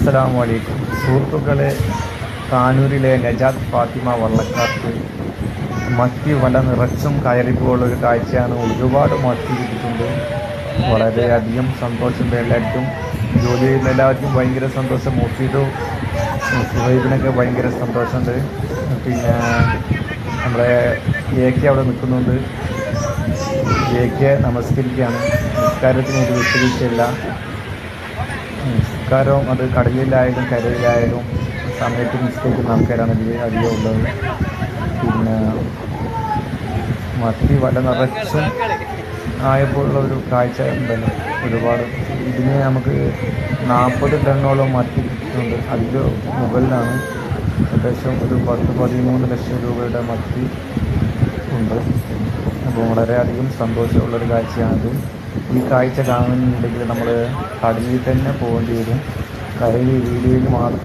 അസ്സലാമു അലൈക്കും സുഹൃത്തുക്കളെ, താനൂരിലെ നജാത്ത് ഫാത്തിമ വള്ളക്കാർക്ക് മത്തി വല നിറച്ചും കയറിപ്പോയുള്ളൊരു കാഴ്ചയാണ്. ഒരുപാട് മത്തി കിട്ടിയിട്ടുണ്ട്. വളരെയധികം സന്തോഷമുണ്ട്. എല്ലാവർക്കും ജോലി ചെയ്യുന്ന എല്ലാവർക്കും ഭയങ്കര സന്തോഷം. മുഫീദും സുഹൈബിനൊക്കെ ഭയങ്കര സന്തോഷമുണ്ട്. പിന്നെ നമ്മുടെ എ.കെ അവിടെ നിൽക്കുന്നുണ്ട്. എ.കെ നമസ്കരിക്കുകയാണ്. നിസ്കാരത്തിന് ഒരു വിട്ടുവീഴ്ചയില്ല. നിസ്കാരവും അത് കടലിലായാലും കരയിലായാലും സമയത്ത് നിസ്കരിക്കുന്ന ആൾക്കാരാണ് ഇതിൽ അധികം ഉള്ളത്. പിന്നെ മത്തി വല നിറച്ചും ആയപ്പോഴുള്ള ഒരു കാഴ്ച ഉണ്ടല്ലോ. ഒരുപാട് ഇതിന് നമുക്ക് 40 ടണ്ണോളം മത്തി കിട്ടുന്നുണ്ട്. അതിൽ മുകളിലാണ് ഏകദേശം ഒരു 10-13 ലക്ഷം രൂപയുടെ മത്തി ഉണ്ട്. അപ്പോൾ വളരെയധികം സന്തോഷമുള്ളൊരു കാഴ്ചയാണിത്. ഈ കാഴ്ച കാണുന്നുണ്ടെങ്കിൽ നമ്മൾ കടലിൽ തന്നെ പോകേണ്ടി വരും. കരയിൽ വീഡിയോയിൽ മാത്രം